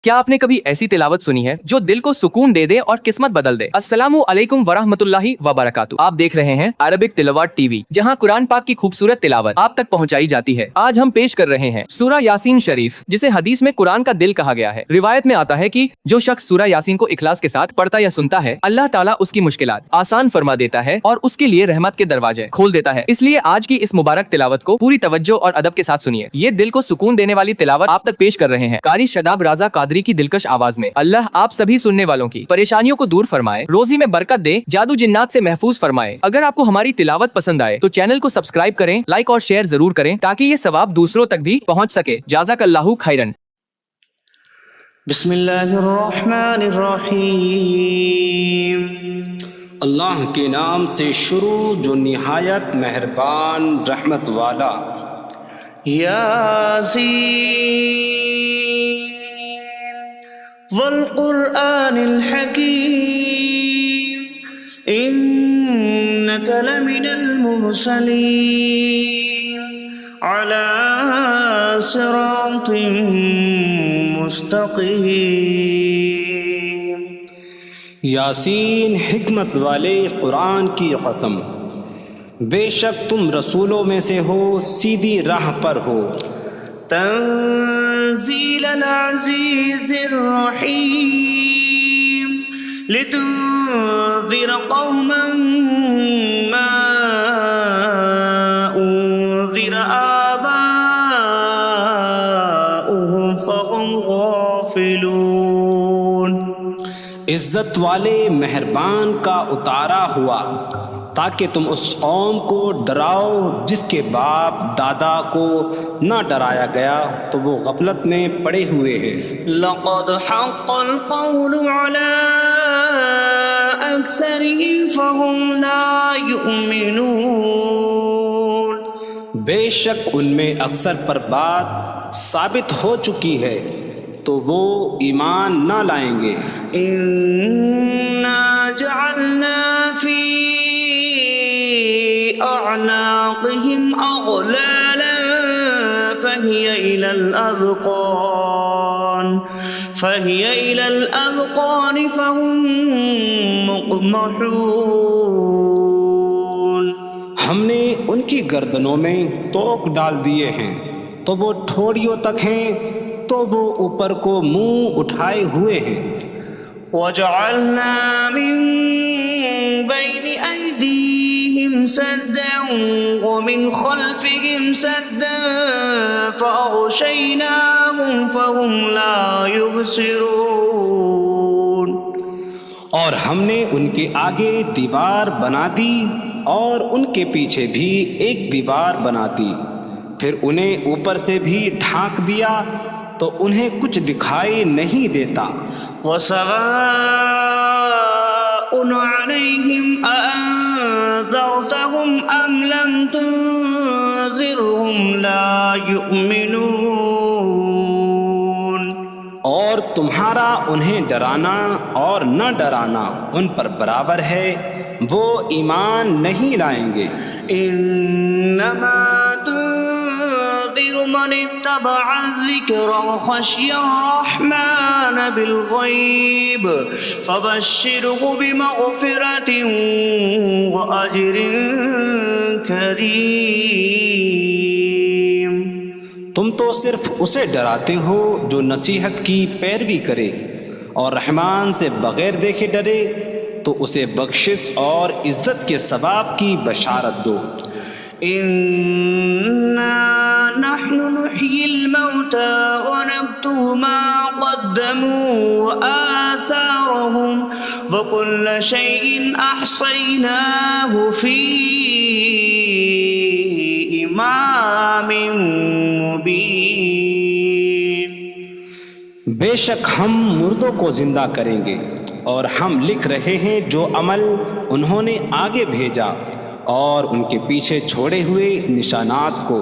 کیا آپ نے کبھی ایسی تلاوت سنی ہے جو دل کو سکون دے دے اور قسمت بدل دے؟ السلام علیکم ورحمۃ اللہ وبرکاتہ۔ آپ دیکھ رہے ہیں عربک تلاوت ٹی وی، جہاں قرآن پاک کی خوبصورت تلاوت آپ تک پہنچائی جاتی ہے۔ آج ہم پیش کر رہے ہیں سورہ یاسین شریف، جسے حدیث میں قرآن کا دل کہا گیا ہے۔ روایت میں آتا ہے کہ جو شخص سورہ یاسین کو اخلاص کے ساتھ پڑھتا یا سنتا ہے، اللہ تعالیٰ اس کی مشکلات آسان فرما دیتا ہے اور اس کے لیے رحمت کے دروازے کھول دیتا ہے۔ اس لیے آج کی اس مبارک تلاوت کو پوری توجہ اور ادب کے ساتھ سنیے۔ یہ دل کو سکون دینے والی تلاوت آپ تک پیش کر رہے ہیں قاری شاداب رضا قادری کی دلکش آواز میں۔ اللہ آپ سبھی سننے والوں کی پریشانیوں کو دور فرمائے، روزی میں برکت دے، جادو جنات سے محفوظ فرمائے۔ اگر آپ کو ہماری تلاوت پسند آئے تو چینل کو سبسکرائب کریں، لائک اور شیئر ضرور کریں تاکہ یہ ثواب دوسروں تک بھی پہنچ سکے۔ جزاک اللہ خیرن۔ بسم اللہ الرحمن الرحیم۔ اللہ کے نام سے شروع جو نہایت مہربان رحمت والا۔ یاسین والقرآن الحکیم انک لمن المرسلین علی صراط مستقیم۔ یاسین حکمت والے قرآن کی قسم، بے شک تم رسولوں میں سے ہو، سیدھی راہ پر ہو۔ تنزیل العزیز الرحیم لتنذر قوما ما انذر آباؤهم فهم غافلون۔ عزت والے مہربان کا اتارا ہوا تاکہ تم اس قوم کو ڈراؤ جس کے باپ دادا کو نہ ڈرایا گیا تو وہ غفلت میں پڑے ہوئے ہیں۔ لقد حق القول على اکثرهم فهم لا يؤمنون۔ بے شک ان میں اکثر پر بات ثابت ہو چکی ہے تو وہ ایمان نہ لائیں گے۔ انا جعلنا فی اعناقهم اغلالا فهي الى الاذقان فهم مقمحون۔ ہم نے ان کی گردنوں میں توق ڈال دیے ہیں تو وہ ٹھوڑیوں تک ہیں، تو وہ اوپر کو منہ اٹھائے ہوئے ہیں۔ وَجَعَلْنَا مِن بَيْنِ أَيْدِيهِمْ سَدًّا وَمِنْ خَلْفِهِمْ سَدًّا فَأَغْشَيْنَاهُمْ فَهُمْ لَا يُبْصِرُونَ۔ اور ہم نے ان کے آگے دیوار بنا دی اور ان کے پیچھے بھی ایک دیوار بنا دی، پھر انہیں اوپر سے بھی ڈھانک دیا تو انہیں کچھ دکھائی نہیں دیتا۔ وَسَوَاءٌ عَلَيْهِمْ أَأَنذَرْتَهُمْ أَمْ لَمْ تُنذِرْهُمْ لَا يُؤْمِنُونَ۔ اور تمہارا انہیں ڈرانا اور نہ ڈرانا ان پر برابر ہے، وہ ایمان نہیں لائیں گے۔ انما من اتبع الذکر وخشی الرحمن بالغیب فبشرہ بمغفرۃ واجر کریم۔ تم تو صرف اسے ڈراتے ہو جو نصیحت کی پیروی کرے اور رحمان سے بغیر دیکھے ڈرے، تو اسے بخشش اور عزت کے ثواب کی بشارت دو۔ نحن نحيي الموتى ونكتب ما قدموا وآثارهم وكل شيء أحصيناه في إمام مبين۔ بے شک ہم مردوں کو زندہ کریں گے اور ہم لکھ رہے ہیں جو عمل انہوں نے آگے بھیجا اور ان کے پیچھے چھوڑے ہوئے نشانات کو،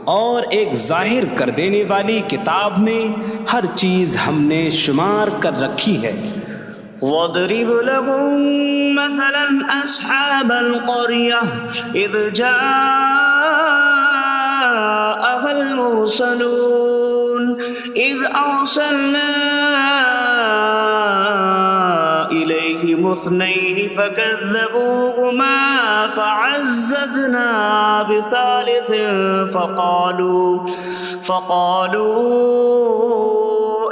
اور ایک ظاہر کر دینے والی کتاب میں ہر چیز ہم نے شمار کر رکھی ہے۔ وَاضْرِبْ لَهُم مَّثَلًا أَصْحَابَ الْقَرْيَةِ إِذْ جَاءَهَا الْمُرْسَلُونَ إِذْ أَرْسَلْنَا اثنين فكذبوهما فعززنا بثالث فقالوا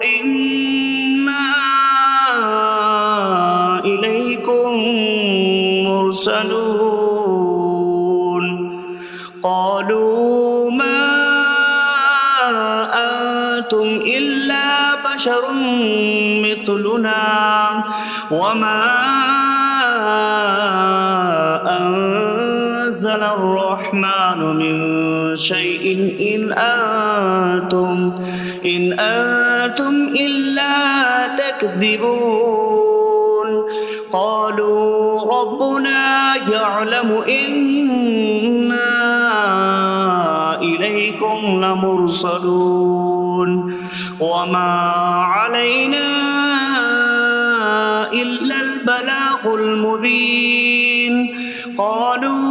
إنا إليكم مرسلون قالوا ما أنتم إلا بشر مثلنا وما أنزل الرحمن من شيء إن أنتم إلا تكذبون قالوا ربنا يعلم إنا إليكم لمرسلون وما علينا إلا البلاغ المبين قالوا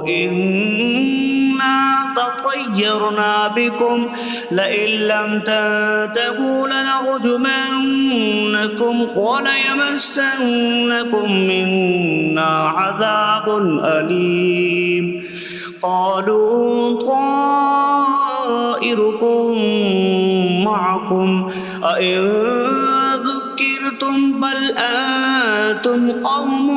إنا تطيرنا بكم لئن لم تنتهوا لنرجمنكم وليمسنكم منا عذاب أليم قالوا طائركم معكم أئن ذكرتم بل أنتم قوم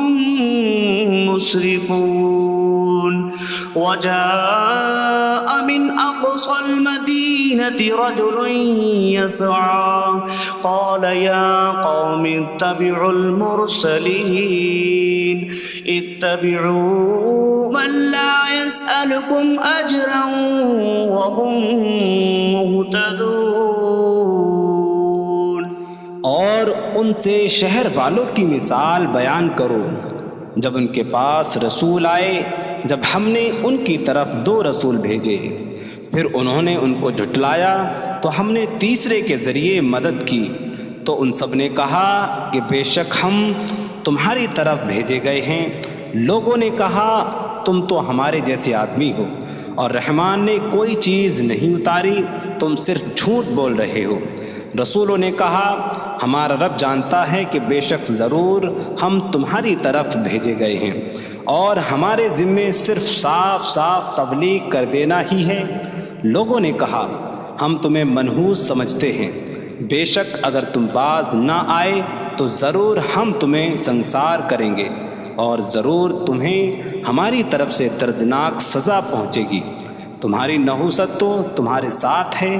مسرفون وجاء من أقصى المدينة رجل يسعى قال يا قوم اتبعوا المرسلين اتبعوا من لا يسألكم أجرا وهم مهتدون اور ان سے شہر والوں کی مثال بیان کرو جب ان کے پاس رسول آئے جب ہم نے ان کی طرف 2 رسول بھیجے پھر انہوں نے ان کو جھٹلایا تو ہم نے تیسرے کے ذریعے مدد کی تو ان سب نے کہا کہ بے شک ہم تمہاری طرف بھیجے گئے ہیں لوگوں نے کہا تم تو ہمارے جیسے آدمی ہو اور رحمان نے کوئی چیز نہیں اتاری تم صرف جھوٹ بول رہے ہو رسولوں نے کہا ہمارا رب جانتا ہے کہ بے شک ضرور ہم تمہاری طرف بھیجے گئے ہیں اور ہمارے ذمے صرف صاف صاف تبلیغ کر دینا ہی ہے لوگوں نے کہا ہم تمہیں منحوس سمجھتے ہیں بے شک اگر تم باز نہ آئے تو ضرور ہم تمہیں سنسار کریں گے اور ضرور تمہیں ہماری طرف سے دردناک سزا پہنچے گی تمہاری نحوست تو تمہارے ساتھ ہے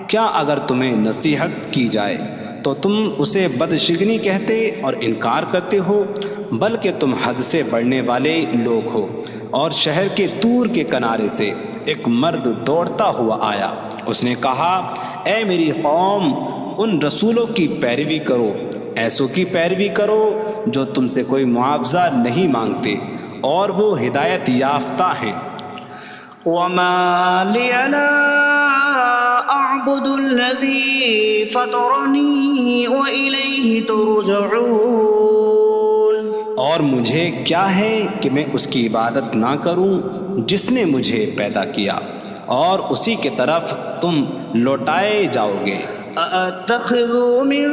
کیا اگر تمہیں نصیحت کی جائے تو تم اسے بدشگنی کہتے اور انکار کرتے ہو بلکہ تم حد سے بڑھنے والے لوگ ہو اور شہر کے دور کے کنارے سے ایک مرد دوڑتا ہوا آیا اس نے کہا اے میری قوم ان رسولوں کی پیروی کرو ایسوں کی پیروی کرو جو تم سے کوئی معاوضہ نہیں مانگتے اور وہ ہدایت یافتہ ہیں وما لي لا أعبد الذي فطرني وإليه ترجعون اور مجھے کیا ہے کہ میں اس کی عبادت نہ کروں جس نے مجھے پیدا کیا اور اسی کے طرف تم لوٹائے جاؤ گے أأتخذ من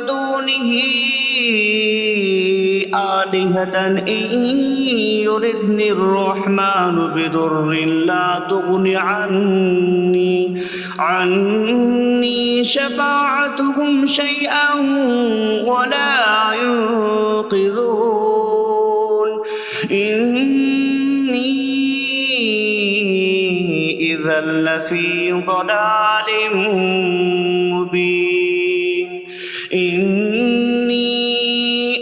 دونه آلهة إن يردني الرحمن بضر لا تغن عني شفاعتهم شيئا ولا ينقذون إني إذا لفي ضلال مبين إني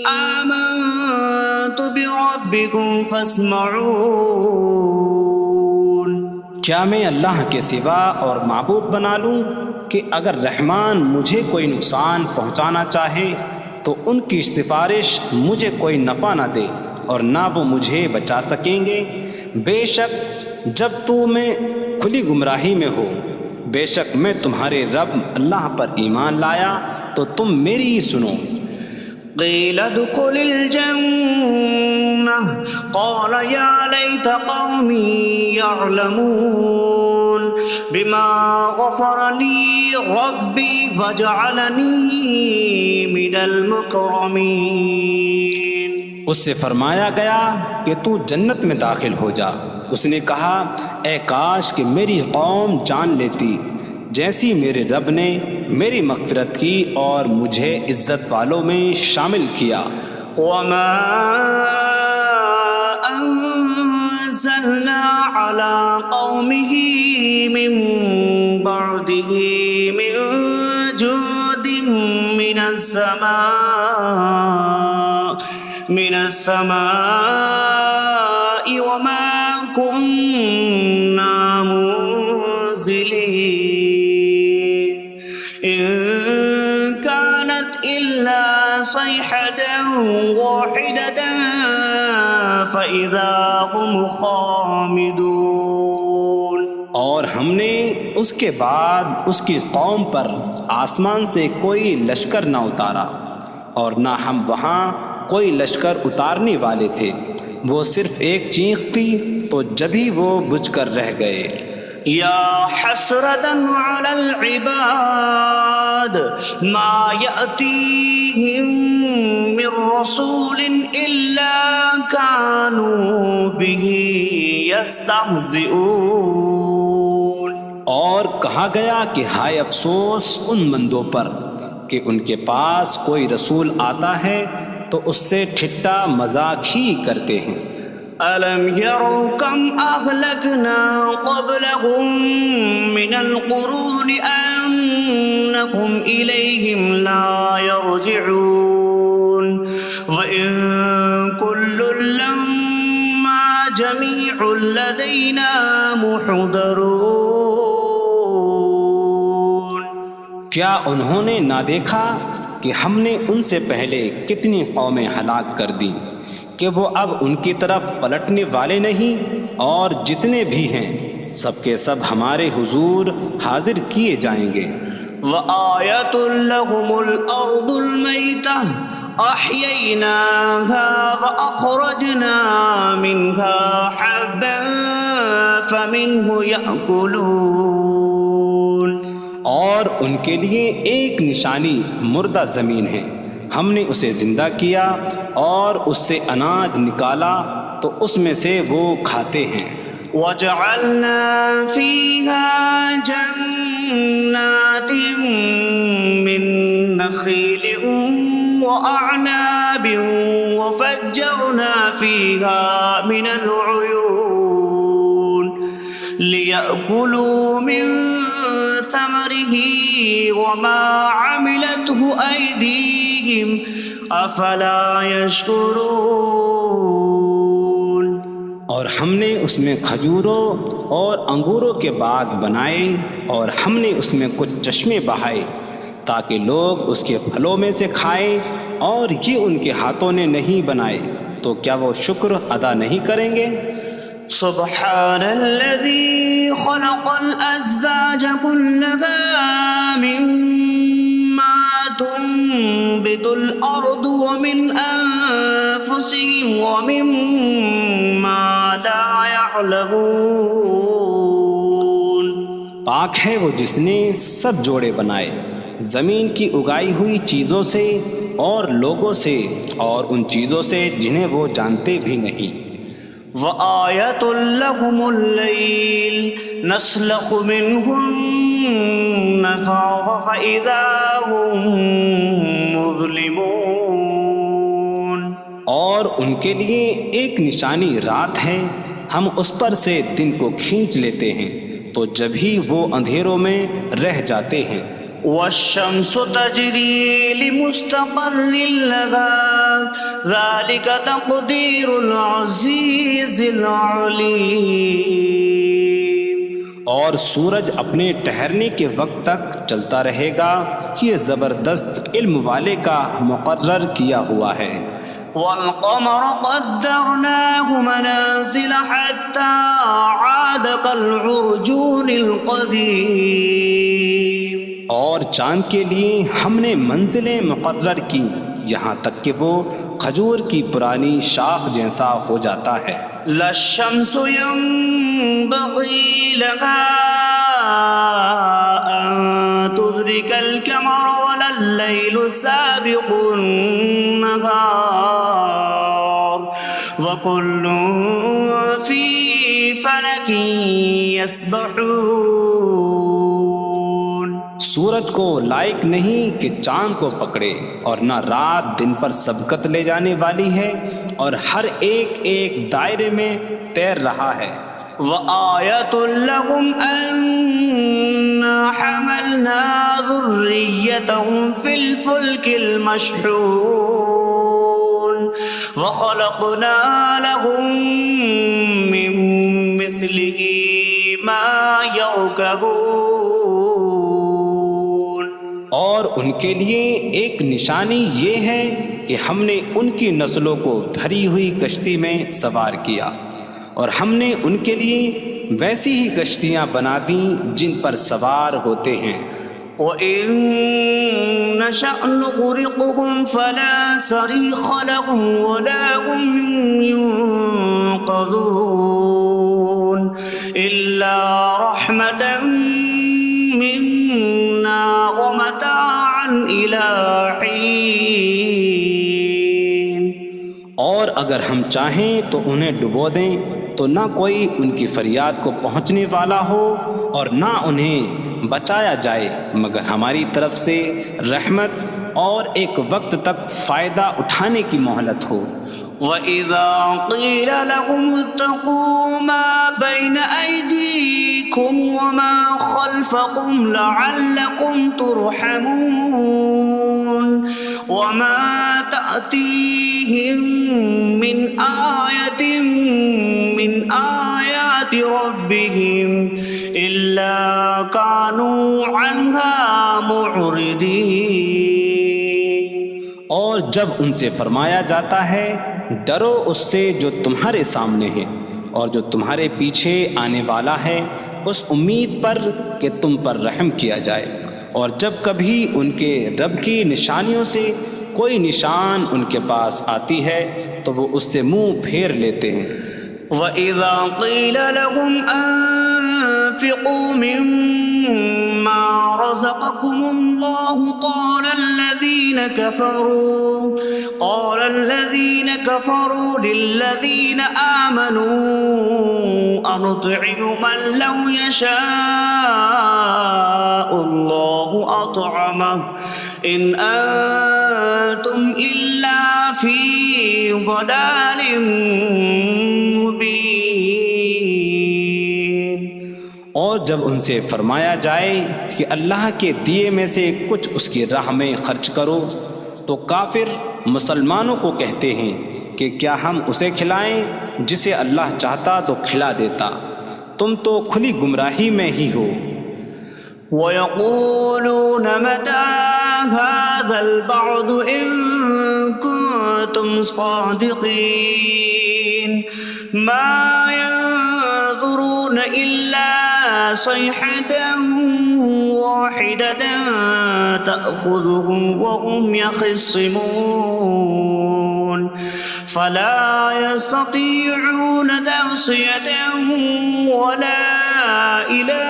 آمنت بربكم فاسمعون کیا میں اللہ کے سوا اور معبود بنا لوں کہ اگر رحمان مجھے کوئی نقصان پہنچانا چاہے تو ان کی سفارش مجھے کوئی نفع نہ دے اور نہ وہ مجھے بچا سکیں گے بے شک جب میں کھلی گمراہی میں ہو بے شک میں تمہارے رب اللہ پر ایمان لایا تو تم میری ہی سنو قيل ادخل الجنة قال يا ليت قومي يعلمون بما غفر لي ربي فاجعلني من المكرمين. اس سے فرمایا گیا کہ تو جنت میں داخل ہو جا. اس نے کہا اے کاش کہ میری قوم جان لیتی جیسی میرے رب نے میری مغفرت کی اور مجھے عزت والوں میں شامل کیا. وما أنزلنا على قومه من بعده من جود من السماء وما كنا منزلين إن كانت إلا صيحة واحدة فإذا هم خامدون. اور ہم نے اس کے بعد اس کی قوم پر آسمان سے کوئی لشکر نہ اتارا اور نہ ہم وہاں کوئی لشکر اتارنے والے تھے. وہ صرف ایک چیخ تھی تو جبھی وہ بجھ کر رہ گئے. یا حسرة على العباد ما يأتيهم من رسول إلا كانوا به يستهزئون. اور کہا گیا کہ ہائے افسوس ان بندوں پر کہ ان کے پاس کوئی رسول آتا ہے تو اس سے ٹھٹا مذاق ہی کرتے ہیں. ألم يروا كم أهلكنا قبلهم من القرون أنكم إليهم لا يرجعون وإن كل لما جميع لدينا محضرون. کیا انہوں نے نہ دیکھا کہ ہم نے ان سے پہلے کتنی قومیں ہلاک کر دیں کہ وہ اب ان کی طرف پلٹنے والے نہیں، اور جتنے بھی ہیں سب کے سب ہمارے حضور حاضر کیے جائیں گے. وآية لهم الأرض الميتة أحييناها وأخرجنا منها حبا فمنه يأكلون. اور ان کے لیے ایک نشانی مردہ زمین ہے، ہم نے اسے زندہ کیا اور اس سے اناج نکالا تو اس میں سے وہ کھاتے ہیں. وجعلنا فيها جنات من نخيل وأعناب وفجرنا فيها من العيون ليأكلوا من ثمره وما عملته أيديهم أفلا يشكرون. اور ہم نے اس میں کھجوروں اور انگوروں کے باغ بنائے اور ہم نے اس میں کچھ چشمے بہائے تاکہ لوگ اس کے پھلوں میں سے کھائیں، اور یہ ان کے ہاتھوں نے نہیں بنائے تو کیا وہ شکر ادا نہیں کریں گے؟ سبحان الذي خلق الأزواج كلها مما تنبت الأرض ومن أنفسهم ومما لا يعلمون. پاک ہے وہ جس نے سب جوڑے بنائے زمین کی اگائی ہوئی چیزوں سے اور لوگوں سے اور ان چیزوں سے جنہیں وہ جانتے بھی نہیں. وآية لهم الليل نسلخ منه النهار فإذا هم مظلمون. اور ان کے لیے ایک نشانی رات ہے، ہم اس پر سے دن کو کھینچ لیتے ہیں تو جبھی وہ اندھیروں میں رہ جاتے ہیں. والشمس تجري لمستقر لها ذلك تقدير العزيز العليم. اور سورج اپنے ٹھہرنے کے وقت تک چلتا رہے گا، یہ زبردست علم والے کا مقرر کیا ہوا ہے. والقمر قدرناه منازل حتى عاد كالعرجون القديم. اور چاند کے لیے ہم نے منزلیں مقرر کی یہاں تک کہ وہ کھجور کی پرانی شاخ جیسا ہو جاتا ہے. لا الشمس ينبغي لها أن تدرك القمر ولا الليل سابق النهار وكل في فلك يسبحون. سورج کو لائق نہیں کہ چاند کو پکڑے، اور نہ رات دن پر سبقت لے جانے والی ہے، اور ہر ایک ایک دائرے میں تیر رہا ہے. وآية لهم أنا حملنا ذريتهم في الفلك المشحون وخلقنا لهم من مثله ما يركبون. اور ان کے لیے ایک نشانی یہ ہے کہ ہم نے ان کی نسلوں کو بھری ہوئی کشتی میں سوار کیا، اور ہم نے ان کے لیے ویسی ہی کشتیاں بنا دیں جن پر سوار ہوتے ہیں. وَإِن نَّشَأْ نُغْرِقْهُمْ فَلَا صَرِيخَ لَهُمْ وَلَا هُمْ يُنقَذُونَ إِلَّا رَحْمَةً مِّنَّا وَمَتَاعًا إِلَىٰ حِينٍ. اور اگر ہم چاہیں تو انہیں ڈبو دیں تو نہ کوئی ان کی فریاد کو پہنچنے والا ہو اور نہ انہیں بچایا جائے مگر ہماری طرف سے رحمت اور ایک وقت تک فائدہ اٹھانے کی مہلت ہو. وَإِذَا قِيلَ لَهُمُ اتَّقُوا مَا بَيْنَ أَيْدِيكُمْ وَمَا خَلْفَكُمْ لَعَلَّكُمْ تُرْحَمُونَ وَمَا تَأْتِيهِمْ مِنْ آيَةٍ مِنْ آيَاتِ رَبِّهِمْ إِلَّا كَانُوا عَنْهَا مُعْرِضِينَ. اور جب ان سے فرمایا جاتا ہے ڈرو اس سے جو تمہارے سامنے ہے اور جو تمہارے پیچھے آنے والا ہے، اس امید پر کہ تم پر رحم کیا جائے، اور جب کبھی ان کے رب کی نشانیوں سے کوئی نشان ان کے پاس آتی ہے تو وہ اس سے منہ پھیر لیتے ہیں. وَإِذَا قِيلَ لَهُمْ أَنفِقُوا مِمَّا رَزَقَكُمُ اللَّهُ قَالَ الَّذِينَ كَفَرُوا لِلَّذِينَ آمَنُوا أَنُطْعِمُ مَن لَّوْ يَشَاءُ اللَّهُ أَطْعَمَهُ إِنْ أَنتُمْ إِلَّا فِي ضَلَالٍ مُّبِينٍ. اور جب ان سے فرمایا جائے کہ اللہ کے دیے میں سے کچھ اس کی راہ میں خرچ کرو تو کافر مسلمانوں کو کہتے ہیں کہ کیا ہم اسے کھلائیں جسے اللہ چاہتا تو کھلا دیتا، تم تو کھلی گمراہی میں ہی ہو. وَيَقُولُونَ مَتَىٰ هَٰذَا الْوَعْدُ إِن كُنتُمْ صَادِقِينَ مَا يَنظُرُونَ إِلَّا صَيْحَةً وَاحِدَةً تَأْخُذُهُمْ وَهُمْ يَخِصِّمُونَ فَلَا يَسْتَطِيعُونَ تَوْصِيَةً وَلَا إِلَىٰ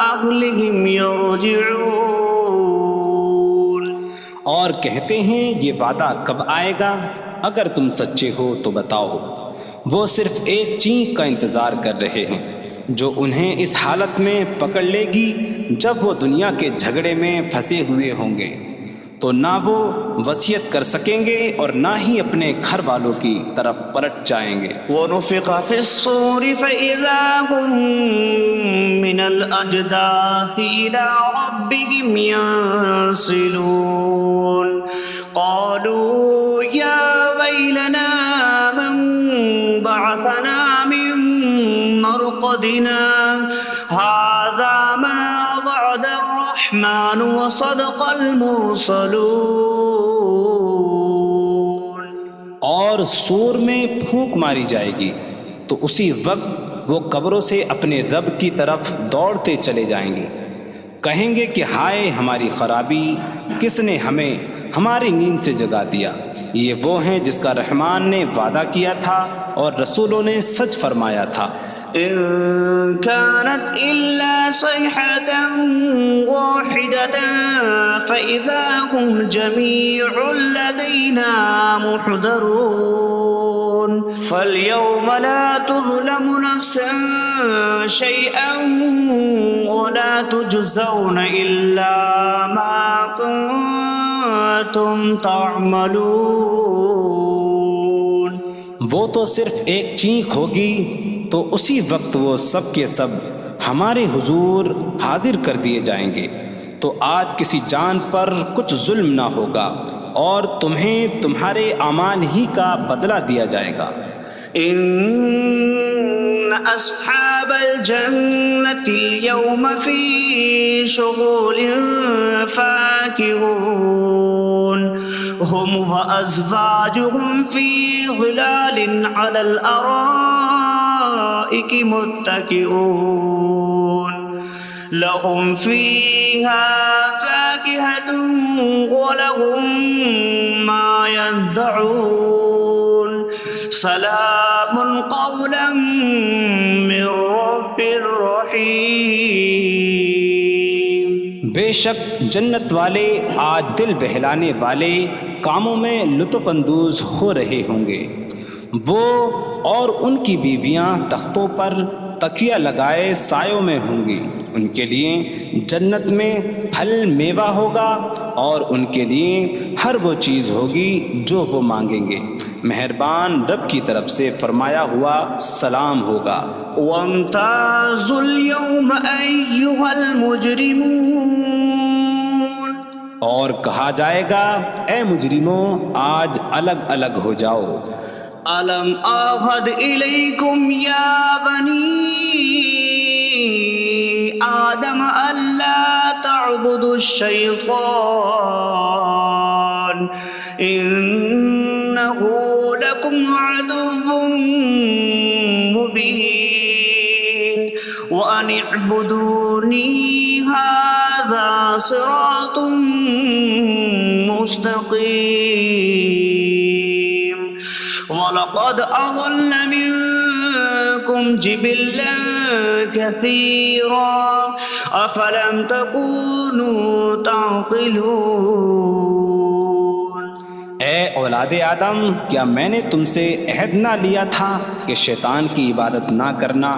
أَهْلِهِمْ يَرْجِعُونَ. اور کہتے ہیں یہ وعدہ کب آئے گا؟ اگر تم سچے ہو تو بتاؤ. وہ صرف ایک چینک کا انتظار کر رہے ہیں جو انہیں اس حالت میں پکڑ لے گی جب وہ دنیا کے جھگڑے میں پھنسے ہوئے ہوں گے، تو نہ وہ وصیت کر سکیں گے اور نہ ہی اپنے گھر والوں کی طرف پلٹ جائیں گے. وَنُفِخَ فِي الصُّورِ فَإِذَا هُم مِّنَ الْأَجْدَاثِ إِلَىٰ رَبِّهِمْ يَنسِلُونَ قَالُوا يَا وَيْلَنَا مَن بَعَثَنَا مِن مَّرْقَدِنَا هَٰذَا مَا وَعَدَ الرَّحْمَٰنُ وَصَدَقَ الْمُرْسَلُونَ. اور سور میں پھونک ماری جائے گی تو اسی وقت وہ قبروں سے اپنے رب کی طرف دوڑتے چلے جائیں گے، کہیں گے کہ ہائے ہماری خرابی، کس نے ہمیں ہماری نیند سے جگا دیا. یہ وہ ہیں جس کا رحمان نے وعدہ کیا تھا اور رسولوں نے سچ فرمایا تھا. إن كانت إلا صيحة واحدة فإذا هم جميع لدينا محضرون فاليوم لا تظلم نفس شيئا ولا تجزون إلا ما كنتم تعملون. وہ تو صرف ایک چینخ ہوگی تو اسی وقت وہ سب کے سب ہمارے حضور حاضر کر دیے جائیں گے. تو آج کسی جان پر کچھ ظلم نہ ہوگا اور تمہیں تمہارے اعمال ہی کا بدلہ دیا جائے گا. إن أصحاب الجنة اليوم في شغل فاكهون هم وأزواجهم في ظلال على الأرائك متكئون لهم فيها فاكهة ولهم ما يدعون سلام قولا من رب رحیم. بے شک جنت والے آج دل بہلانے والے کاموں میں لطف اندوز ہو رہے ہوں گے. وہ اور ان کی بیویاں تختوں پر تکیہ لگائے سایوں میں ہوں گی. ان کے لیے جنت میں پھل میوہ ہوگا اور ان کے لیے ہر وہ چیز ہوگی جو وہ مانگیں گے. مہربان رب کی طرف سے فرمایا ہوا سلام ہوگا. وامتازوا اليوم أيها المجرمون. اور کہا جائے گا اے مجرموں آج الگ الگ ہو جاؤ. ألم أعهد إليكم يا بني آدم ألا تعبدوا الشيطان إنه لكم عدو مبين وأن اعبدوني هذا صراط مستقيم. وَلَقَدْ أَضَلَّ مِنكُمْ جِبِلًّا كَثِيرًا أَفَلَمْ تَكُونُوا تَعْقِلُونَ. اے اولاد آدم کیا میں نے تم سے عہد نہ لیا تھا کہ شیطان کی عبادت نہ کرنا؟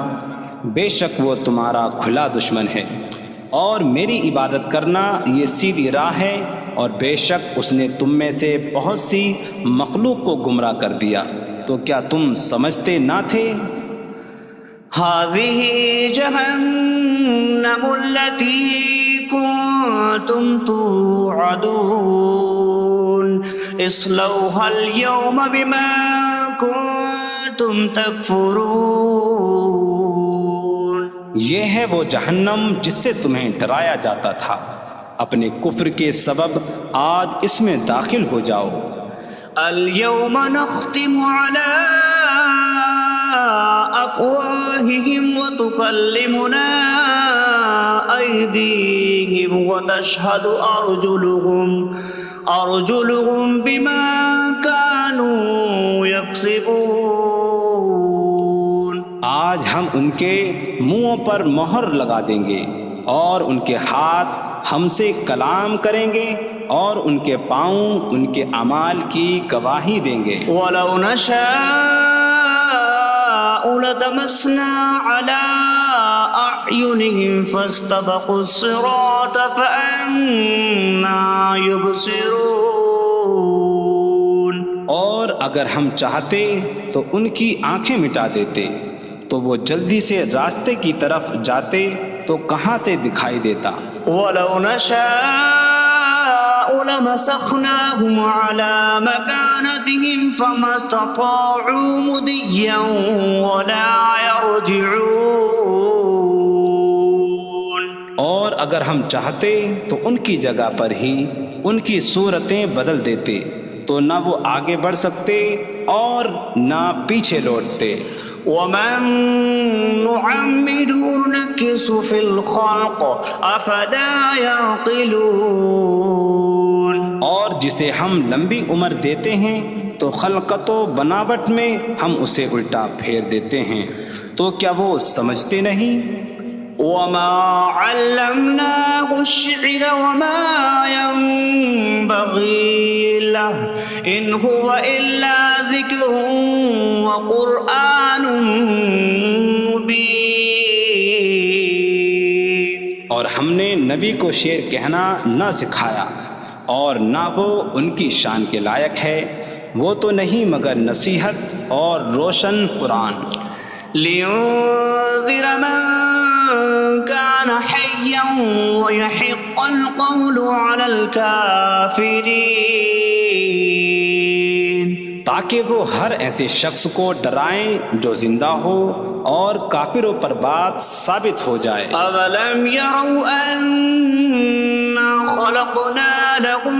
بے شک وہ تمہارا کھلا دشمن ہے اور میری عبادت کرنا یہ سیدھی راہ ہے. اور بے شک اس نے تم میں سے بہت سی مخلوق کو گمراہ کر دیا. تو کیا تم سمجھتے نہ تھے؟ هذه جهنم التي كنتم توعدون اصلوها اليوم بما كنتم تكفرون. یہ ہے وہ جہنم جس سے تمہیں ڈرایا جاتا تھا. اپنے کفر کے سبب آج اس میں داخل ہو جاؤ. اليوم نختم على أفواههم وتكلمنا أيديهم وتشهد أرجلهم بما كانوا يكسبون. آج ہم ان کے منہوں پر مہر لگا دیں گے اور ان کے ہاتھ ہم سے کلام کریں گے اور ان کے پاؤں ان کے اعمال کی گواہی دیں گے. وَلَوْ نَشَاءُ لَطَمَسْنَا عَلَىٰ أَعْيُنِهِمْ فَاسْتَبَقُوا الصِّرَاطَ فَأَنَّىٰ يُبْصِرُونَ. اور اگر ہم چاہتے تو ان کی آنکھیں مٹا دیتے تو وہ جلدی سے راستے کی طرف جاتے تو کہاں سے دکھائی دیتا. وَلَوْ نَشَاءُ لَمَسَخْنَاهُمْ عَلَىٰ مَكَانَتِهِمْ فَمَا اسْتَطَاعُوا مُضِيًّا وَلَا يَرْجِعُونَ. اور اگر ہم چاہتے تو ان کی جگہ پر ہی ان کی صورتیں بدل دیتے تو نہ وہ آگے بڑھ سکتے اور نہ پیچھے لوٹتے. وَمَن نُعَمِّرْهُ نُنَكِّسْهُ فِي الْخَلْقِ أَفَلَا يَعْقِلُونَ. اور جسے ہم لمبی عمر دیتے ہیں تو خلقت و بناوٹ میں ہم اسے الٹا پھیر دیتے ہیں. تو کیا وہ سمجھتے نہیں؟ وما علمناه الشعر وما ينبغي له إن هو إلا ذكر وقرآن مبين. اور ہم نے نبی کو شعر کہنا نہ سکھایا اور نہ وہ ان کی شان کے لائق ہے، وہ تو نہیں مگر نصیحت اور روشن قرآن. لينذر من كان حيا ويحق القول على الكافرين. تاکہ وہ ہر ایسے شخص کو ڈرائیں جو زندہ ہو اور کافروں پر بات ثابت ہو جائے. أولم يروا أنا خلقنا لهم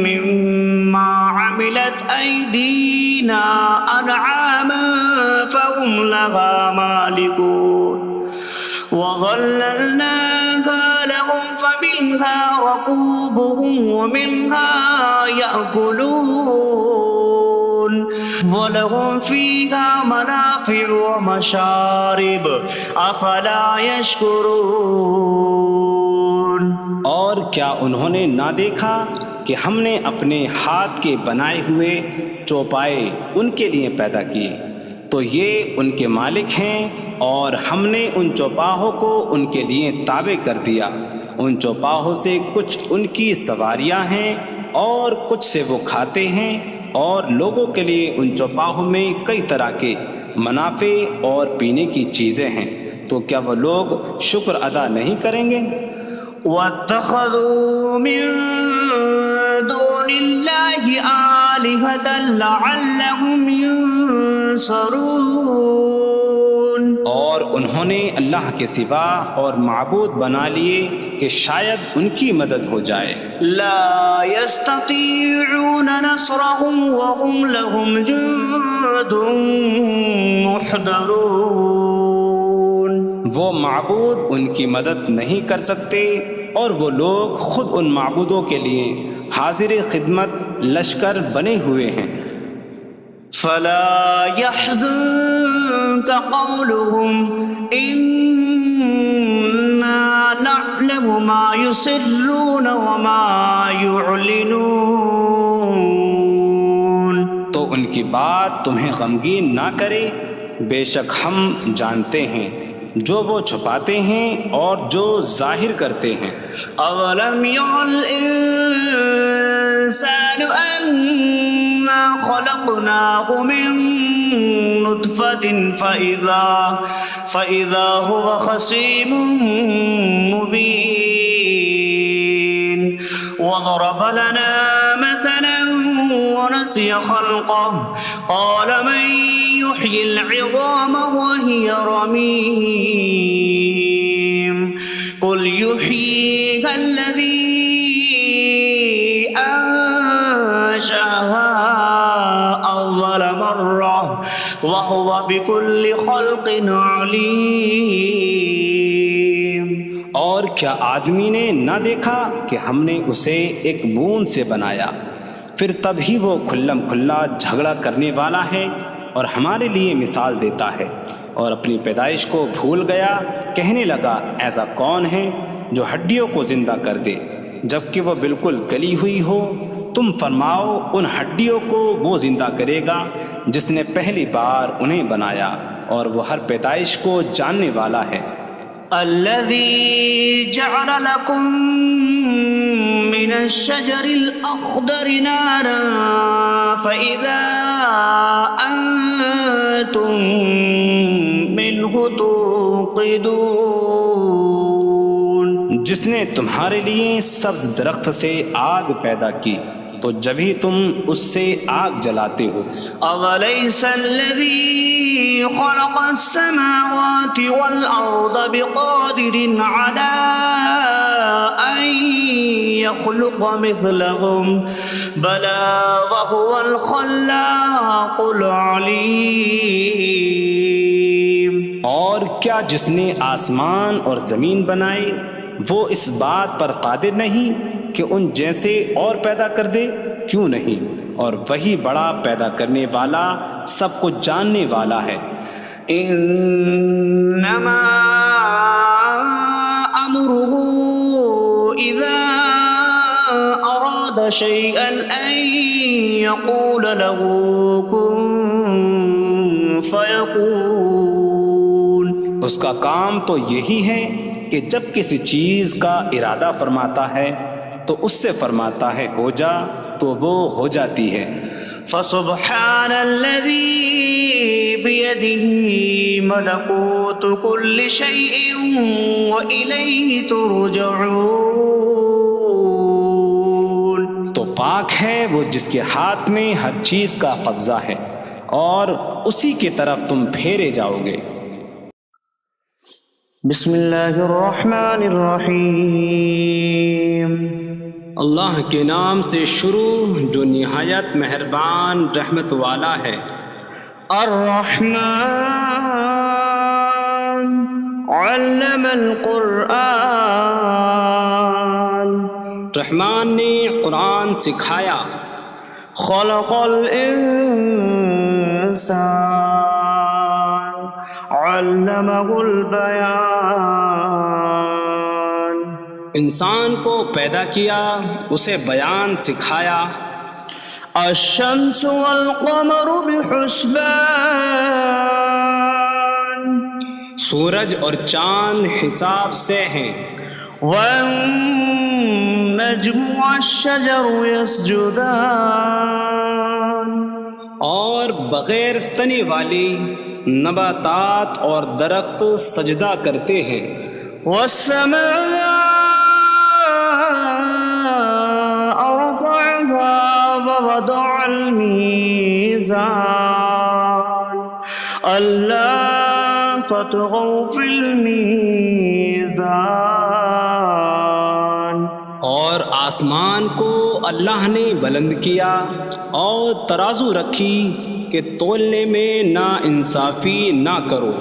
مما عملت أيدينا أنعاما فهم لها مالكون وظللناها لهم فمنها ركوبهم ومنها يأكلون ولهم فيها منافع ومشارب أفلا يشكرون. اور کیا انہوں نے نہ دیکھا کہ ہم نے اپنے ہاتھ کے بنائے ہوئے چوپائے ان کے لیے پیدا کیے، تو یہ ان کے مالک ہیں، اور ہم نے ان چوپاہوں کو ان کے لیے تابع کر دیا. ان چوپاہوں سے کچھ ان کی سواریاں ہیں اور کچھ سے وہ کھاتے ہیں، اور لوگوں کے لیے ان چوپاہوں میں کئی طرح کے منافع اور پینے کی چیزیں ہیں. تو کیا وہ لوگ شکر ادا نہیں کریں گے؟ واتخذوا من دون الله آلهة لعلهم ينصرون. اور انہوں نے اللہ کے سوا اور معبود بنا لیے کہ شاید ان کی مدد ہو جائے. لا يستطيعون نصرهم وهم لهم جند محضرون. وہ معبود ان کی مدد نہیں کر سکتے، اور وہ لوگ خود ان معبودوں کے لیے حاضر خدمت لشکر بنے ہوئے ہیں. فلا يحزنك قولهم إنا نعلم ما يسرون وما يعلنون. تو ان کی بات تمہیں غمگین نہ کرے، بے شک ہم جانتے ہیں جو وہ چھپاتے ہیں اور جو ظاہر کرتے ہیں. اولم ير الانسان انا خلقناه من نطفة فإذا هو خصيم مبين. وضرب لنا مثلا ونسي خلقه قال من يحيي العظام وهي رميم قل يحييها الذي أنشأها أول مرة وهو بكل خلق عليم. اور کیا آدمی نے نہ دیکھا کہ ہم نے اسے ایک بوند سے بنایا، پھر تب ہی وہ کھلم کھلا جھگڑا کرنے والا ہے اور ہمارے لیے مثال دیتا ہے. اور اپنی پیدائش کو بھول گیا، کہنے لگا ایسا کون ہے جو ہڈیوں کو زندہ کر دے جبکہ وہ بالکل گلی ہوئی ہو. تم فرماؤ ان ہڈیوں کو وہ زندہ کرے گا جس نے پہلی بار انہیں بنایا، اور وہ ہر پیدائش کو جاننے والا ہے. الذي جعل لكم من الشجر الأخضر نارا فإذا أنتم منه توقدون. جس نے تمہارے لیے سبز درخت سے آگ پیدا کی تو جب ہی تم اس سے آگ جلاتے ہو. أوليس الذي خلق السماوات والأرض بقادر على أن يخلق مثلهم بلى وهو الخلاق العليم. اور کیا جس نے آسمان اور زمین بنائے وہ اس بات پر قادر نہیں کہ ان جیسے اور پیدا کر دے؟ کیوں نہیں، اور وہی بڑا پیدا کرنے والا سب کچھ جاننے والا ہے. إنما أمره إذا أراد شيئا أن يقول له كن فيكون. اس کا کام تو یہی ہے کہ جب کسی چیز کا ارادہ فرماتا ہے تو اس سے فرماتا ہے ہو جا تو وہ ہو جاتی ہے. فسبحان الذي بيده ملكوت كل شيء وإليه ترجعون. تو پاک ہے وہ جس کے ہاتھ میں ہر چیز کا قبضہ ہے اور اسی کی طرف تم پھیرے جاؤ گے. بسم اللہ الرحمن الرحیم. اللہ کے نام سے شروع جو نہایت مہربان رحمت والا ہے. الرحمن علم القرآن. رحمان نے قرآن سکھایا. خلق الانسان علمہ البیان. انسان کو پیدا کیا اسے بیان سکھایا. الشمس والقمر بحسبان. سورج اور چاند حساب سے ہیں. والنجم والشجر يسجدان. اور بغیر تنے والی نباتات اور درخت سجدہ کرتے ہیں. والسماء رفعها ووضع الميزان ألا تطغوا في الميزان. اور آسمان کو اللہ نے بلند کیا اور ترازو رکھی کہ تولنے میں نا انصافی نہ کرو.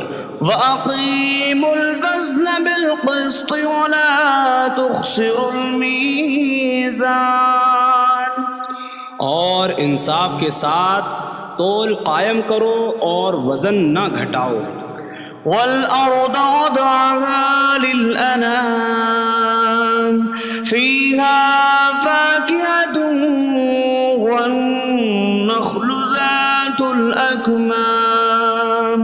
وَأَقِيمُوا الْوَزْنَ بِالْقِسْطِ وَلَا تُخْسِرُوا الْمِيزَانَ. اور انصاف کے ساتھ تول قائم کرو اور وزن نہ گھٹاؤ. وَالْأَرْضَ وَضَعَهَا لِلْأَنَامِ فِيهَا فَاكِهَةٌ وَالنَّخْلُ ذَاتُ الْأَكْمَامِ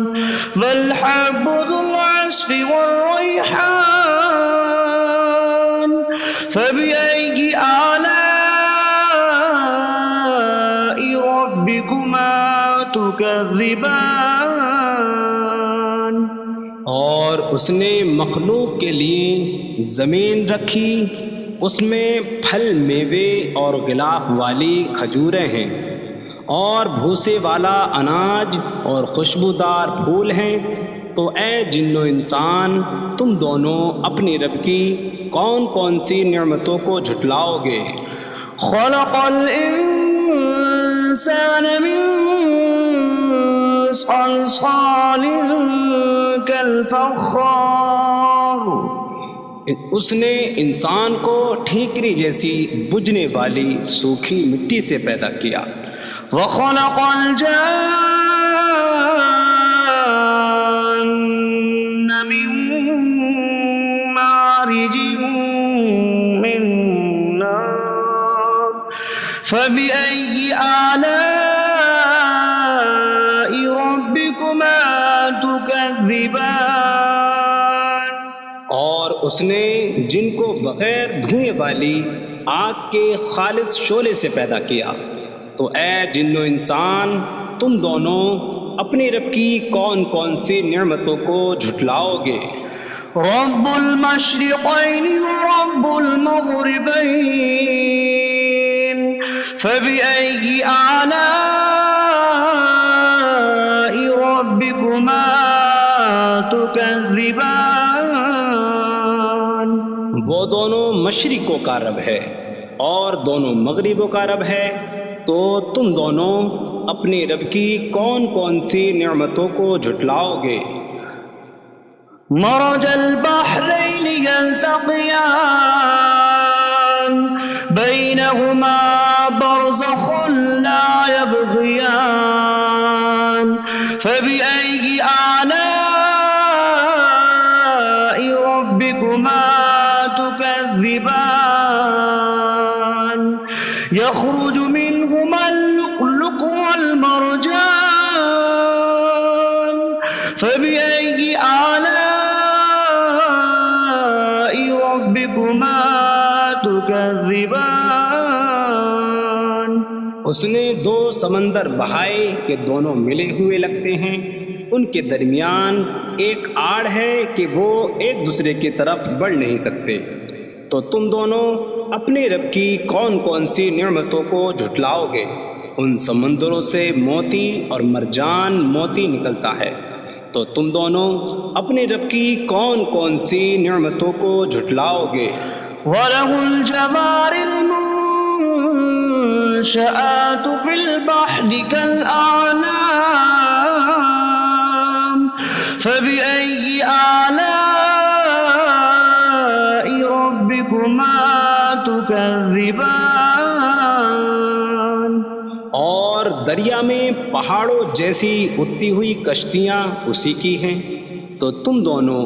وَالْحَبُّ ذُو الْعَصْفِ وَالرَّيْحَانُ فَبِأَيِّ آلَاءِ رَبِّكُمَا تُكَذِّبَانِ. اور اس نے مخلوق کے لیے زمین رکھی، اس میں پھل میوے اور غلاف والی کھجوریں ہیں اور بھوسے والا اناج اور خوشبودار پھول ہیں. تو اے جن و انسان تم دونوں اپنی رب کی کون کون سی نعمتوں کو جھٹلاؤ گے. خلق الانسان من صلصال کالفخار. اس نے انسان کو ٹھیکری جیسی بجھنے والی سوکھی مٹی سے پیدا کیا. وخلق الجان من مارج من نار فبأي آلاء ربكما تكذبان. اور اس نے جن کو بغیر دھوئیں والی آگ کے خالص شعلے سے پیدا کیا. تو اے جن و انسان تم دونوں اپنی رب کی کون کون سی نعمتوں کو جھٹلاؤ گے. رب المشرقين ورب المغربين فبأي آلاء ربكما تكذبان. وہ دونوں مشرقوں کا رب ہے اور دونوں مغربوں کا رب ہے. تو تم دونوں اپنی رب کی کون کون سی نعمتوں کو جھٹلاؤ گے. مرج البحرين يلتقيان بينهما برزخ لا يبغيان فبأي آلاء يخرج منهما اللؤلؤ والمرجان فبأي آلاء ربكما تكذبان اس نے دو سمندر بہائے کہ دونوں ملے ہوئے لگتے ہیں، ان کے درمیان ایک آڑ ہے کہ وہ ایک دوسرے کی طرف بڑھ نہیں سکتے، تو تم دونوں اپنے رب کی کون کون سی نعمتوں کو جھٹلاؤ گے؟ ان سمندروں سے موتی اور مرجان موتی نکلتا ہے، تو تم دونوں اپنے رب کی کون کون سی نعمتوں کو جھٹلاؤ گے؟ وَلَهُ الْجَوَارِ الْمُنشَآتُ فِي الْبَحْرِ كَالْأَعْلَامِ فَبِأَيِّ آلَاءِ رَبِّكُمَا تُكَذِّبَانِ اور دریا میں پہاڑوں جیسی اڑتی ہوئی کشتیاں اسی کی ہیں، تو تم دونوں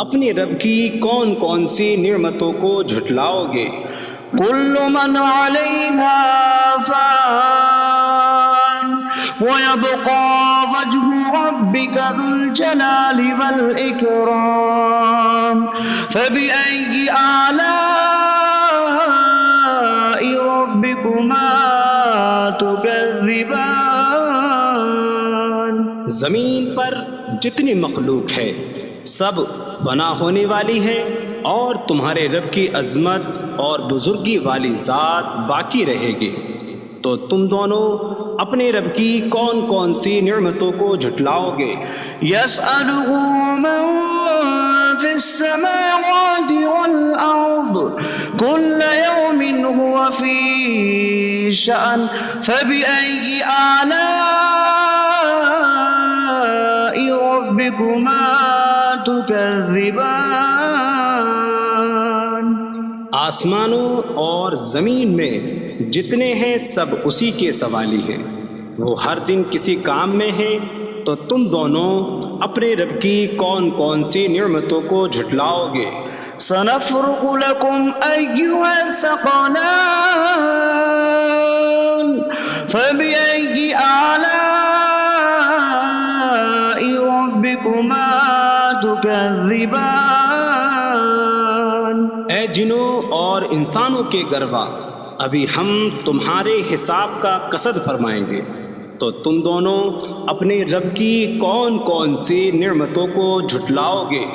اپنے رب کی کون کون سی نعمتوں کو جھٹلاؤ گے؟ كل من عليها فان ويبقى وجه ربك ذو الجلال والإكرام فبأي آلاء ربكما تكذبان زمین پر جتنی مخلوق ہے سب فنا ہونے والی ہے، اور تمہارے رب کی عظمت اور بزرگی والی ذات باقی رہے گی، تو تم دونوں اپنے رب کی کون کون سی نعمتوں کو جھٹلاؤ گے؟ يسأله من في السماوات والأرض كل يوم هو في شأن فبأي آلاء ربكما تكذبان آسمانوں اور زمین میں جتنے ہیں سب اسی کے سوالی ہیں، وہ ہر دن کسی کام میں ہیں، تو تم دونوں اپنے رب کی کون کون سی نعمتوں کو جھٹلاؤ گے؟ سنفرغ لكم أيها الثقلان فبأي آلاء ربكما تكذبان اے جنوں اور انسانوں کے گروہ، ابھی ہم تمہارے حساب کا قصد فرمائیں گے، تو تم دونوں اپنے رب کی کون کون سی نعمتوں کو جھٹلاؤ گے؟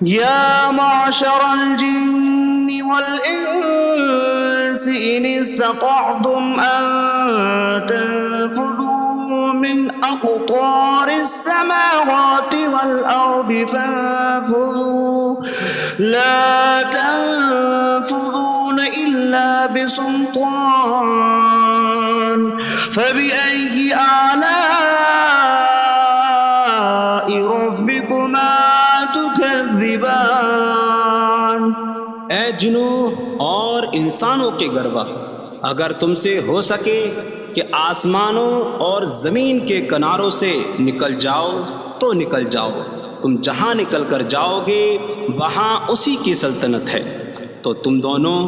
يا معشر الجن والإنس إن استطعتم أن تنفذوا من أقطار السماوات والأرض فانفذوا لا تنفذون إلا بسلطان فبأي آلاء ربكما تكذبان اے جنوں اور انسانوں کے گروہ، اگر تم سے ہو سکے کہ آسمانوں اور زمین کے کناروں سے نکل جاؤ تو نکل جاؤ، تم جہاں نکل کر جاؤ گے وہاں اسی کی سلطنت ہے، تو تم دونوں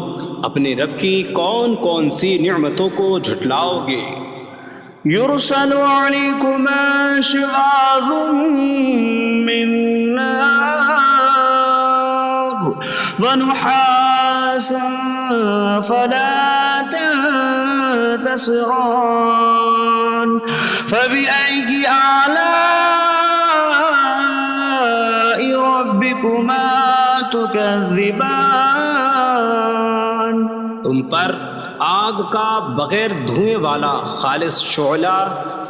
اپنے رب کی کون کون سی نعمتوں کو جھٹلاؤ گے؟ يرسل عليكما شواظ من نار ونحاسا فلا تنتصران فبأي آلاء ربكما تكذبان تم پر آگ کا بغیر دھوئیں والا خالص شعلہ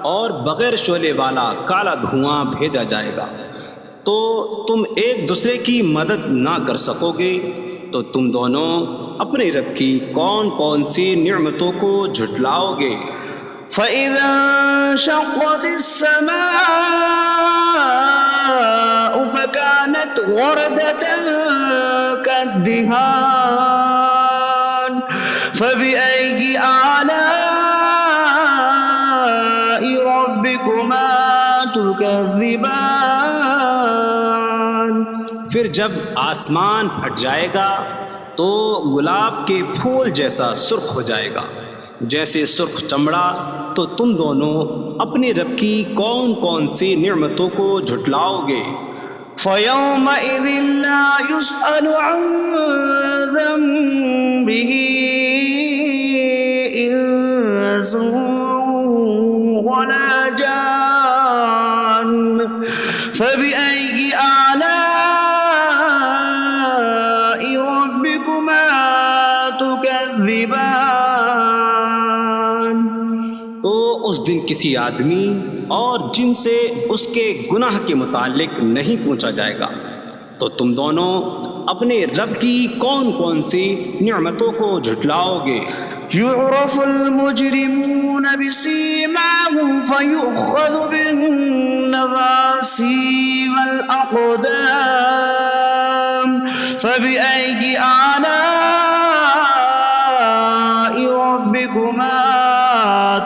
اور بغیر شعلے والا کالا دھواں بھیجا جائے گا، تو تم ایک دوسرے کی مدد نہ کر سکو گے، تو تم دونوں اپنے رب کی کون کون سی نعمتوں کو جھٹلاؤ گے؟ فإذا انشقت السماء فكانت وردة كالدهان فبأي آلاء ربكما تكذبان پھر جب آسمان پھٹ جائے گا تو تو گلاب کے پھول جیسا سرخ ہو جائے گا جیسے سرخ چمڑا۔ تو تم دونوں اپنے رب کی کون کون سی نعمتوں کو جھٹلاؤ گے؟ فيومئذ لا يسأل عن ذنبه إنس ولا جان فبأي آلاء ربكما تكذبان۔ تو اس دن کسی آدمی اور جن سے اس کے گناہ کے متعلق نہیں پوچھا جائے گا۔ تو تم دونوں اپنے رب کی کون کون سی نعمتوں کو جھٹلاؤ گے؟ يعرف المجرمون بسيماهم فيؤخذ بالنواصي والأقدام فبأي آلاء ربكما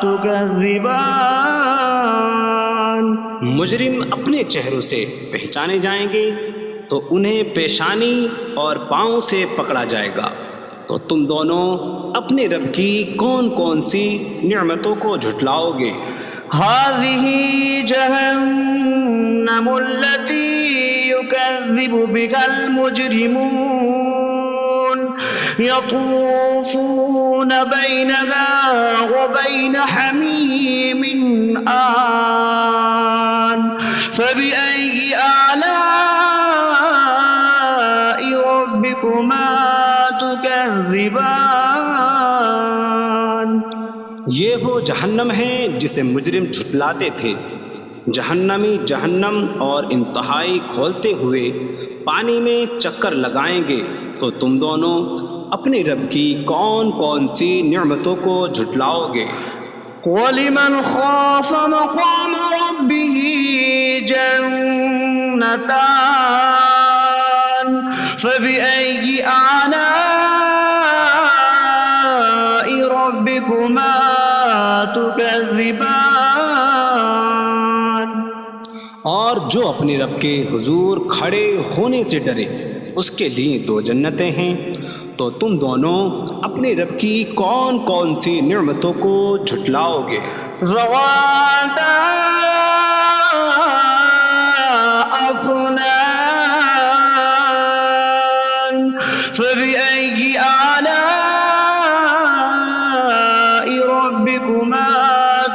تكذبان۔ مجرم اپنے چہروں سے پہچانے جائیں گے تو انہیں پیشانی اور پاؤں سے پکڑا جائے گا۔ تو تم دونوں اپنے رب کی کون کون سی نعمتوں کو جھٹلاؤ گے؟ هذه جهنم التي يكذب بها المجرمون يطوفون بينها وبين حميم آن فبأي آلاء ربكما تكذبان۔ یہ وہ جہنم ہے جسے مجرم جھٹلاتے تھے۔ جہنمی جہنم اور انتہائی کھولتے ہوئے پانی میں چکر لگائیں گے۔ تو تم دونوں اپنے رب کی کون کون سی نعمتوں کو جھٹلاؤ گے؟ وَلِمَنْ خَافَ مَقَامَ رَبِّهِ جَنَّتَانِ فَبِأَيِّ آلَاءِ رَبِّكُمَا تُكَذِّبَانِ۔ اور جو اپنے رب کے حضور کھڑے ہونے سے ڈرے اس کے لیے دو جنتیں ہیں۔ تو تم دونوں اپنے رب کی کون کون سی نعمتوں کو جھٹلاؤ گے؟ ذواتا أفنان فبأي آلاء ربكما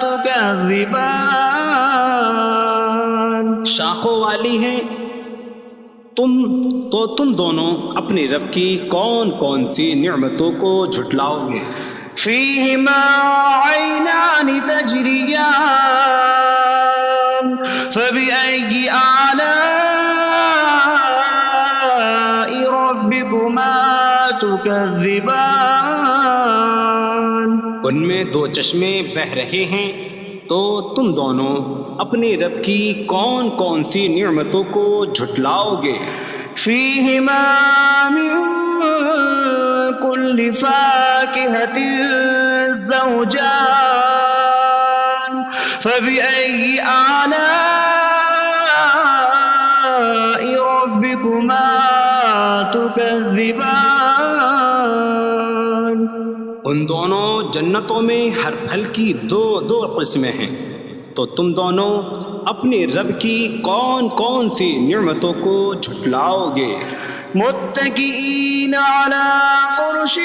تكذبان۔ شاخوں والی ہیں تم دونوں اپنے رب کی کون کون سی نعمتوں کو جھٹلاؤ گے؟ فيهما عينان تجريان فبأي آلاء ربكما تكذبان۔ ان میں دو چشمے بہہ رہے ہیں۔ تو تم دونوں اپنے رب کی کون کون سی نعمتوں کو جھٹلاؤ گے؟ فيهما من كل فاكهة زوجان فبأي آلاء ربكما تكذبان۔ ان دونوں جنتوں میں ہر پھل کی دو قسمیں ہیں۔ تو تم دونوں اپنے رب کی کون کون سی نعمتوں کو جھٹلاؤ گے؟ متكئين على فرش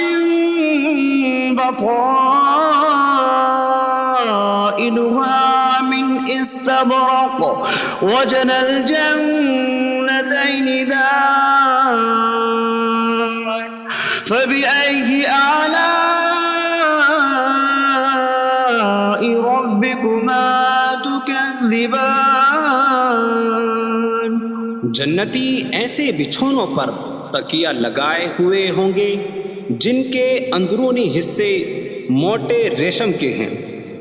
بطائنها من استبرق وجنى الجنتين دان فبأي آلاء ربكما تكذبان۔ جنتی ایسے بچھونوں پر تکیہ لگائے ہوئے ہوں گے جن کے اندرونی حصے موٹے ریشم کے ہیں،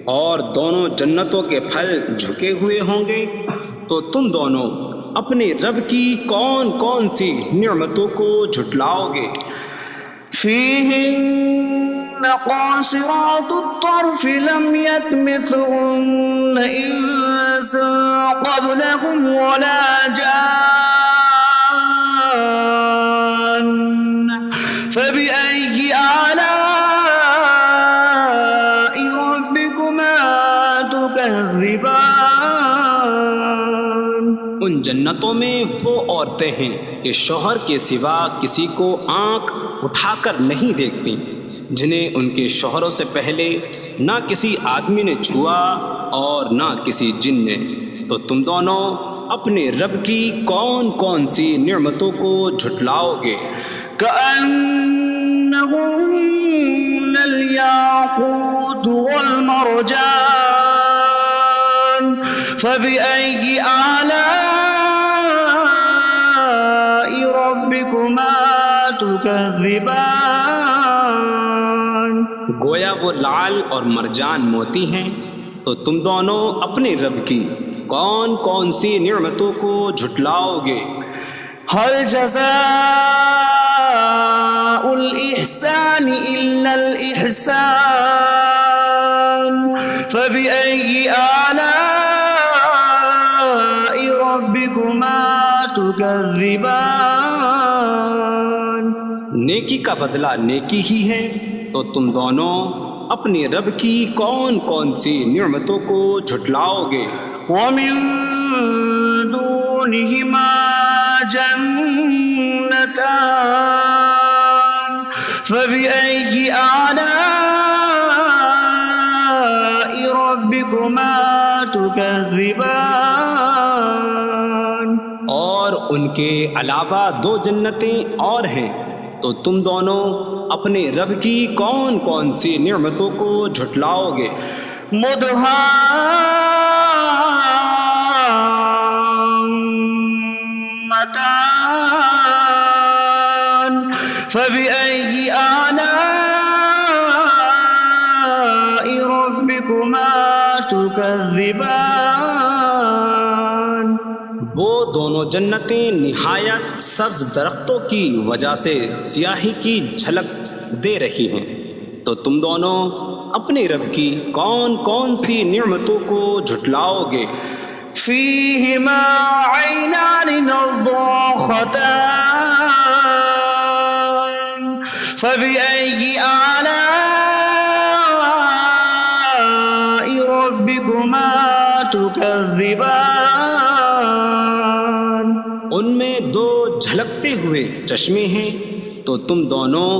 اور دونوں جنتوں کے پھل جھکے ہوئے ہوں گے۔ تو تم دونوں اپنے رب کی کون کون سی نعمتوں کو جھٹلاؤ گے؟ فيهن قاصرات الطرف لم يطمثهن إنس قبلهم ولا جان فبأي جنتوں میں وہ عورتیں ہیں کہ شوہر کے سوا کسی کو آنکھ اٹھا کر نہیں دیکھتی، جنہیں ان کے شوہروں سے پہلے نہ کسی آدمی نے چھوا اور نہ کسی جن نے۔ تو تم دونوں اپنے رب کی کون کون سی نعمتوں کو جھٹلاؤ گے؟ كأنهن الياقوت والمرجان فبأي آلاء ربكما تكذبان؟ گویا وہ لعل اور مرجان موتی ہیں۔ تو تم دونوں اپنے رب کی کون کون سی نعمتوں کو جھٹلاؤ گے؟ هل جزاء الإحسان إلا الإحسان فبأي آلاء ربكما تكذبان؟ نیکی کا بدلہ نیکی ہی ہے، تو تم دونوں اپنے رب کی کون کون سی نعمتوں کو جھٹلاؤ گے؟ ومن دونهما جنتان فبأي آلاء ربكما تكذبان؟ اور ان کے علاوہ دو جنتیں اور ہیں، تو تم دونوں اپنے رب کی کون کون سی نعمتوں کو جھٹلاؤ گے؟ مدهامتان فبأي آلاء ربكما تكذبان؟ وہ دونوں جنتیں نہایت سبز درختوں کی وجہ سے سیاہی کی جھلک دے رہی ہیں، تو تم دونوں اپنے رب کی کون کون سی نعمتوں کو جھٹلاؤ گے؟ فيهما عينان نضاختان فبأي آلاء ربكما تكذبان؟ ان میں دو جھلکتے ہوئے چشمے ہیں، تو تم دونوں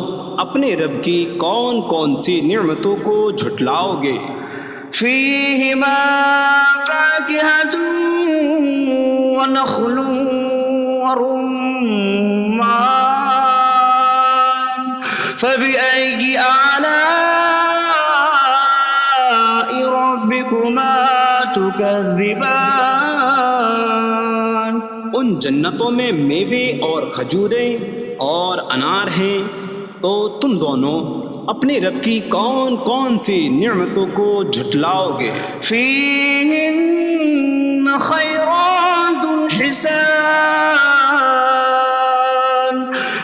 اپنے رب کی کون کون سی نعمتوں کو جھٹلاؤ گے؟ فيهما فاكهة ونخل ورمان فبأي آلاء ربكما تكذبان؟ ان جنتوں میں میوے اور کھجوریں اور انار ہیں، تو تم دونوں اپنے رب کی کون کون سی نعمتوں کو جھٹلاؤ گے؟ فيهن خيرات حسان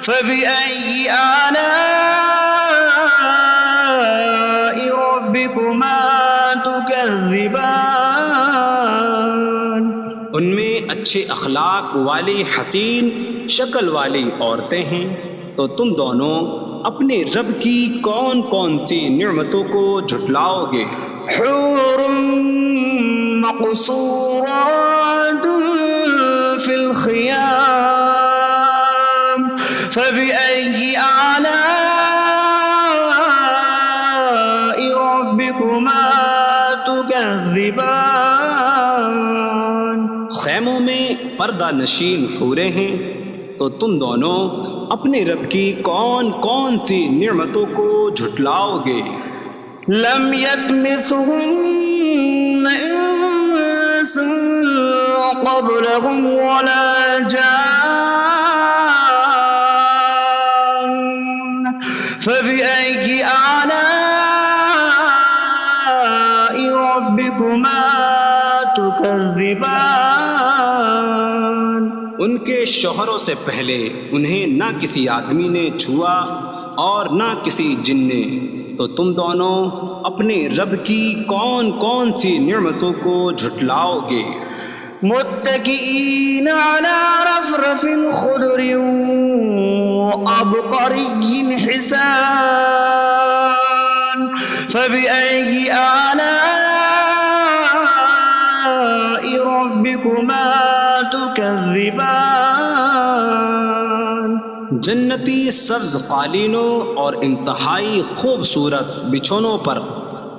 فبأي آلاء ربكما تكذبان؟ ان میں اچھے اخلاق والی حسین شکل والی عورتیں ہیں، تو تم دونوں اپنے رب کی کون کون سی نعمتوں کو جھٹلاؤ گے؟ حور مقصورات في الخيام فبأي آلاء ربكما تكذبان؟ خیموں میں پردہ نشین حوریں ہیں، تو تم دونوں اپنے رب کی کون کون سی نعمتوں کو جھٹلاؤ گے؟ لم يطمثهن انس قبلهم ولا جان فبأي آلاء ربكما تكذبان؟ ان کے شوہروں سے پہلے انہیں نہ کسی آدمی نے چھوا اور نہ کسی جن نے، تو تم دونوں اپنے رب کی کون کون سی نعمتوں کو جھٹلاؤ گے؟ متكئين على رفرف خضر وعبقري حسان فبأي آلاء ربكما تكذبان؟ جنتی سبز قالینوں اور انتہائی خوبصورت بچھونوں پر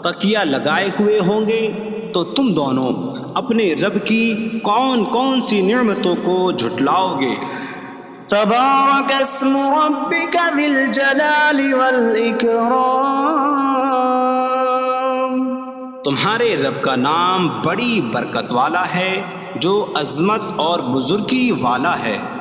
تکیہ لگائے ہوئے ہوں گے، تو تم دونوں اپنے رب کی کون کون سی نعمتوں کو جھٹلاؤ گے؟ تبارك اسم ربك ذي الجلال والإكرام. تمہارے رب کا نام بڑی برکت والا ہے، جو عظمت اور بزرگی والا ہے۔